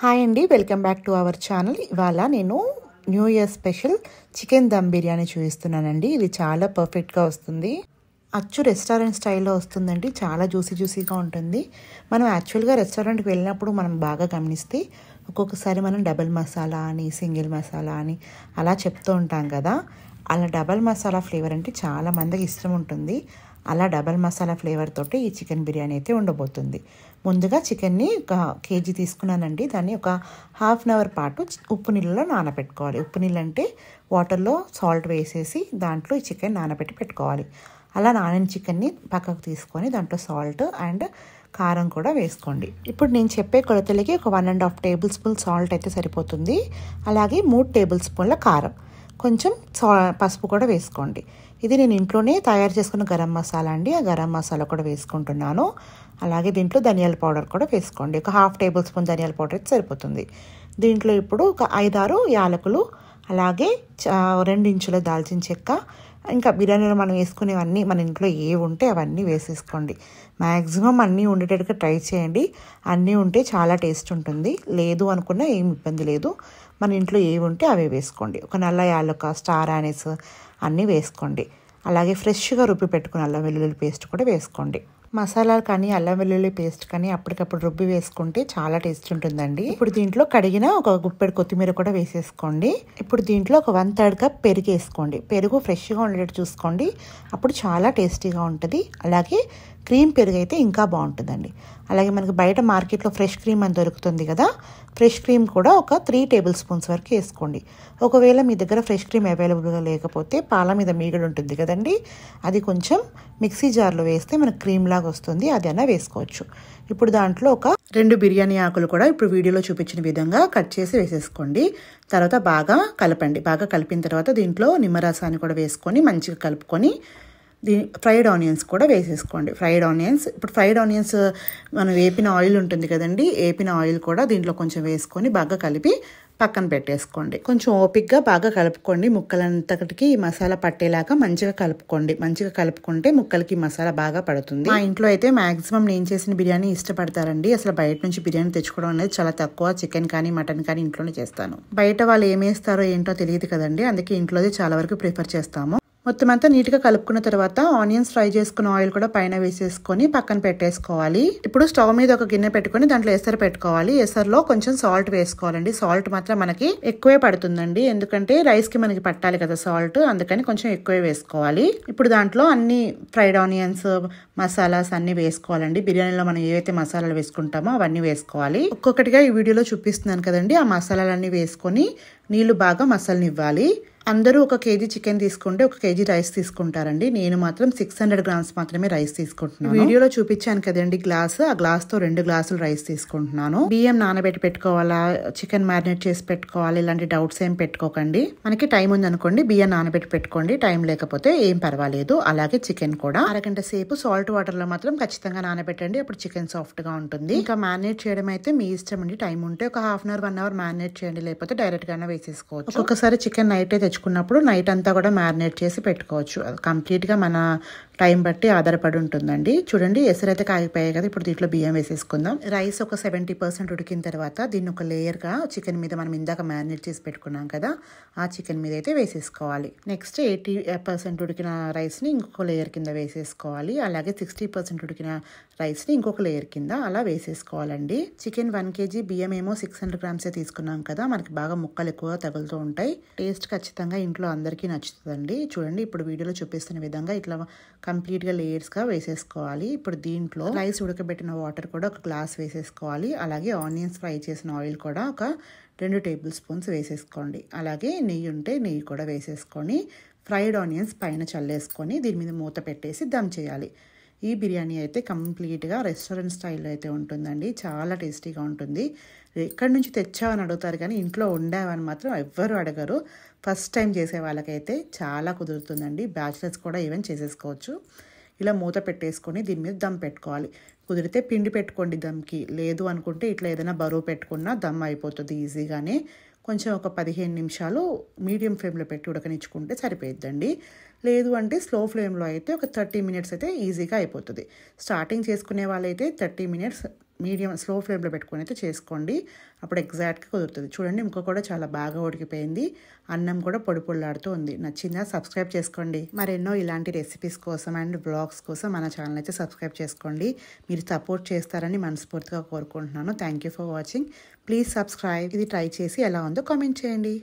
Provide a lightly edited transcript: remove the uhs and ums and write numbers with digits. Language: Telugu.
హాయ్ అండి, welcome back to our channel. ఇవాళ నేను new year special chicken dum biryani చూపిస్తున్నానండి. ఇది చాలా పర్ఫెక్ట్గా వస్తుంది. అచ్చు రెస్టారెంట్ స్టైల్లో వస్తుందండి. చాలా జ్యూసీగా ఉంటుంది. మనం యాక్చువల్గా రెస్టారెంట్కి వెళ్ళినప్పుడు మనం బాగా గమనిస్తే ఒక్కొక్కసారి మనం డబుల్ మసాలా అని, సింగిల్ మసాలా అని అలా చెప్తూ ఉంటాం కదా. అలా డబల్ మసాలా ఫ్లేవర్ అంటే చాలా మందికి ఇష్టం ఉంటుంది. అలా డబల్ మసాలా ఫ్లేవర్ తోటి ఈ చికెన్ బిర్యానీ అయితే ఉండబోతుంది. ముందుగా చికెన్ని ఒక కేజీ తీసుకున్నానండి. దాన్ని ఒక హాఫ్ అన్ అవర్ పాటు ఉప్పు నీళ్ళలో నానబెట్టుకోవాలి. ఉప్పు నీళ్ళు అంటే వాటర్లో సాల్ట్ వేసేసి దాంట్లో ఈ చికెన్ నానబెట్టి పెట్టుకోవాలి. అలా నానిన చికెన్ని పక్కకు తీసుకొని దాంట్లో సాల్ట్ అండ్ కారం కూడా వేసుకోండి. ఇప్పుడు నేను చెప్పే కొలతలకి ఒక 1.5 టేబుల్ స్పూన్ సాల్ట్ అయితే సరిపోతుంది. అలాగే 3 టేబుల్ స్పూన్ల కారం, కొంచెం పసుపు కూడా వేసుకోండి. ఇది నేను ఇంట్లోనే తయారు చేసుకున్న గరం మసాలా అండి. ఆ గరం మసాలా కూడా వేసుకుంటున్నాను. అలాగే దీంట్లో ధనియాల పౌడర్ కూడా వేసుకోండి. ఒక హాఫ్ టేబుల్ స్పూన్ ధనియాల పౌడర్ అయితే సరిపోతుంది. దీంట్లో ఇప్పుడు ఒక 5-6 యాలకులు, అలాగే 2 ఇంచుల దాల్చిన చెక్క, ఇంకా బిర్యానీలో మనం వేసుకునేవన్నీ మన ఇంట్లో ఏవి ఉంటే అవన్నీ వేసేసుకోండి. మ్యాక్సిమం అన్నీ ఉండేటట్టుగా ట్రై చేయండి. అన్నీ ఉంటే చాలా టేస్ట్ ఉంటుంది. లేదు అనుకున్నా ఏం ఇబ్బంది లేదు. మన ఇంట్లో ఏవి ఉంటే అవే వేసుకోండి. ఒక నల్ల యాలక, స్టార్ ఆనిస్ అన్నీ వేసుకోండి. అలాగే ఫ్రెష్గా రుబ్బి పెట్టుకుని అల్లం వెల్లుల్లి పేస్ట్ కూడా వేసుకోండి. మసాలాలు కానీ అల్లం వెల్లుల్లి పేస్ట్ కానీ అప్పటికప్పుడు రుబ్బి వేసుకుంటే చాలా టేస్ట్ ఉంటుందండి. ఇప్పుడు దీంట్లో కడిగిన ఒక గుప్పెడు కొత్తిమీర కూడా వేసేసుకోండి. ఇప్పుడు దీంట్లో ఒక 1/3 కప్ పెరుగు వేసుకోండి. పెరుగు ఫ్రెష్గా ఉండేటట్టు చూసుకోండి, అప్పుడు చాలా టేస్టీగా ఉంటుంది. అలాగే క్రీమ్ పెరుగు అయితే ఇంకా బాగుంటుందండి. అలాగే మనకి బయట మార్కెట్లో ఫ్రెష్ క్రీమ్ అని దొరుకుతుంది కదా, ఫ్రెష్ క్రీమ్ కూడా ఒక 3 టేబుల్ స్పూన్స్ వరకు వేసుకోండి. ఒకవేళ మీ దగ్గర ఫ్రెష్ క్రీమ్ అవైలబుల్గా లేకపోతే పాల మీద మీగడ ఉంటుంది కదండి, అది కొంచెం మిక్సీ జార్లో వేస్తే మనకు క్రీమ్ లాగా వస్తుంది, అది అయినా వేసుకోవచ్చు. ఇప్పుడు దాంట్లో ఒక 2 బిర్యానీ ఆకులు కూడా ఇప్పుడు వీడియోలో చూపించిన విధంగా కట్ చేసి వేసేసుకోండి. తర్వాత బాగా కలపండి. బాగా కలిపిన తర్వాత దీంట్లో నిమ్మరసాన్ని కూడా వేసుకొని మంచిగా కలుపుకొని ఫ్రైడ్ ఆనియన్స్ కూడా వేసేసుకోండి. ఫ్రైడ్ ఆనియన్స్ మనం వేపిన ఆయిల్ ఉంటుంది కదండి, వేపిన ఆయిల్ కూడా దీంట్లో కొంచెం వేసుకొని బాగా కలిపి పక్కన పెట్టేసుకోండి. కొంచెం ఓపిక్గా బాగా కలుపుకోండి. ముక్కలంతటికి ఈ మసాలా పట్టేలాగా మంచిగా కలుపుకోండి. మంచిగా కలుపుకుంటే ముక్కలకి మసాలా బాగా పడుతుంది. మా ఇంట్లో అయితే మాక్సిమం నేను చేసిన బిర్యానీ ఇష్టపడతారండి. అసలు బయట నుంచి బిర్యానీ తెచ్చుకోవడం అనేది చాలా తక్కువ. చికెన్ కానీ మటన్ కానీ ఇంట్లోనే చేస్తాను. బయట వాళ్ళు ఏమేస్తారో ఏంటో తెలియదు కదండి, అందుకే ఇంట్లోనే చాలా వరకు ప్రిఫర్ చేస్తాము. మొత్తం అంతా నీట్గా కలుపుకున్న తర్వాత ఆనియన్స్ ఫ్రై చేసుకున్న ఆయిల్ కూడా పైన వేసేసుకొని పక్కన పెట్టేసుకోవాలి. ఇప్పుడు స్టవ్ మీద ఒక గిన్నె పెట్టుకొని దాంట్లో ఎసరు పెట్టుకోవాలి. ఎసరులో కొంచెం సాల్ట్ వేసుకోవాలండి. సాల్ట్ మాత్రం మనకి ఎక్కువే పడుతుందండి, ఎందుకంటే రైస్ కి మనకి పట్టాలి కదా సాల్ట్, అందుకని కొంచెం ఎక్కువే వేసుకోవాలి. ఇప్పుడు దాంట్లో అన్ని ఫ్రైడ్ ఆనియన్స్, మసాలాస్ అన్ని వేసుకోవాలండి. బిర్యానీలో మనం ఏవైతే మసాలాలు వేసుకుంటామో అవన్నీ వేసుకోవాలి. ఒక్కొక్కటిగా ఈ వీడియోలో చూపిస్తున్నాను కదండి, ఆ మసాలాలన్నీ వేసుకొని నీళ్లు బాగా మసలనివ్వాలి. అందరూ ఒక కేజీ చికెన్ తీసుకుంటే 1 కేజీ రైస్ తీసుకుంటారండి. నేను మాత్రం 600 గ్రామ్స్ మాత్రమే రైస్ తీసుకుంటున్నాను. వీడియోలో చూపించాను కదండి గ్లాస్, ఆ గ్లాస్ తో 2 గ్లాసులు రైస్ తీసుకుంటున్నాను. బియ్యం నానబెట్టి పెట్టుకోవాలా, చికెన్ మ్యారినేట్ చేసి పెట్టుకోవాలి, ఇలాంటి డౌట్స్ ఏం పెట్టుకోకండి. మనకి టైం ఉంది అనుకోండి, బియ్యం నానబెట్టి పెట్టుకోండి. టైం లేకపోతే ఏం పర్వాలేదు. అలాగే చికెన్ కూడా అరగంట సేపు సాల్ట్ వాటర్ లో మాత్రం ఖచ్చితంగా నానబెట్టండి, అప్పుడు చికెన్ సాఫ్ట్ గా ఉంటుంది. ఇంకా మ్యారినేట్ చేయడం అయితే మీ ఇష్టం అండి. టైం ఉంటే ఒక half an hour 1 hour marinate చేయండి, లేకపోతే డైరెక్ట్ గానే వేసేసుకోవచ్చు. ఒక్కొక్కసారి చికెన్ నైట్ తెచ్చుకున్నప్పుడు నైట్ అంతా కూడా మ్యారినేట్ చేసి పెట్టుకోవచ్చు. కంప్లీట్గా మన టైం బట్టి ఆధారపడి ఉంటుందండి. చూడండి ఎసరు అయితే కాగిపోయాయి కదా, ఇప్పుడు దీంట్లో బియ్యం వేసేసుకుందాం. రైస్ ఒక 70% ఉడికిన తర్వాత దీన్ని ఒక లేయర్గా చికెన్ మీద మనం ఇందాక మ్యారినేట్ చేసి పెట్టుకున్నాం కదా, ఆ చికెన్ మీద అయితే వేసేసుకోవాలి. నెక్స్ట్ 80% ఉడికిన రైస్ని ఇంకొక లేయర్ కింద వేసేసుకోవాలి. అలాగే 60% ఉడికిన రైస్ని ఇంకొక లేయర్ కింద అలా వేసేసుకోవాలండి. చికెన్ 1 కేజీ, బియ్యం ఏమో 600 గ్రామ్సే తీసుకున్నాం కదా, మనకి బాగా ముక్కలు ఎక్కువగా తగులుతూ ఉంటాయి. టేస్ట్ ఖచ్చితంగా ఇంట్లో అందరికీ నచ్చుతుందండి. చూడండి ఇప్పుడు వీడియోలో చూపిస్తున్న విధంగా ఇట్లా కంప్లీట్గా లేయర్స్గా వేసేసుకోవాలి. ఇప్పుడు దీంట్లో రైస్ ఉడకబెట్టిన వాటర్ కూడా ఒక గ్లాస్ వేసేసుకోవాలి. అలాగే ఆనియన్స్ ఫ్రై చేసిన ఆయిల్ కూడా ఒక 2 టేబుల్ స్పూన్స్ వేసేసుకోండి. అలాగే నెయ్యి ఉంటే నెయ్యి కూడా వేసేసుకొని ఫ్రైడ్ ఆనియన్స్ పైన చల్లేసుకొని దీని మీద మూత పెట్టేసి దమ్ చేయాలి. ఈ బిర్యానీ అయితే కంప్లీట్గా రెస్టారెంట్ స్టైల్లో అయితే ఉంటుందండి. చాలా టేస్టీగా ఉంటుంది. ఎక్కడి నుంచి తెచ్చావని అడుగుతారు కానీ ఇంట్లో వండావని మాత్రం ఎవ్వరు అడగరు. ఫస్ట్ టైం చేసే వాళ్ళకైతే చాలా కుదురుతుందండి. బ్యాచిలర్స్ కూడా ఈవెన్ చేసేసుకోవచ్చు. ఇలా మూత పెట్టేసుకొని దీని మీద దమ్ పెట్టుకోవాలి. కుదిరితే పిండి పెట్టుకోండి దమ్కి, లేదు అనుకుంటే ఇట్లా ఏదైనా బరువు పెట్టుకున్నా దమ్ అయిపోతుంది ఈజీగానే. కొంచెం ఒక 15 నిమిషాలు మీడియం ఫ్లేమ్లో పెట్టి ఉడకనిచ్చుకుంటే సరిపోయిద్దండి. లేదు అంటే స్లో ఫ్లేమ్లో అయితే ఒక 30 మినిట్స్ అయితే ఈజీగా అయిపోతుంది. స్టార్టింగ్ చేసుకునే వాళ్ళైతే 30 మినిట్స్ మీడియం స్లో ఫ్లేమ్లో పెట్టుకొని అయితే చేసుకోండి. అప్పుడు ఎగ్జాక్ట్గా కుదురుతుంది. చూడండి ముక్క కూడా చాలా బాగా ఉడికిపోయింది. అన్నం కూడా పొడి పొడిలాడుతూ ఉంది. నచ్చిందా? సబ్స్క్రైబ్ చేసుకోండి. మరెన్నో ఇలాంటి రెసిపీస్ కోసం అండ్ బ్లాగ్స్ కోసం మన ఛానల్ అయితే సబ్స్క్రైబ్ చేసుకోండి. మీరు సపోర్ట్ చేస్తారని మనస్ఫూర్తిగా కోరుకుంటున్నాను. Thank you for watching. Please subscribe. ఇది ట్రై చేసి ఎలా ఉందో కామెంట్ చేయండి.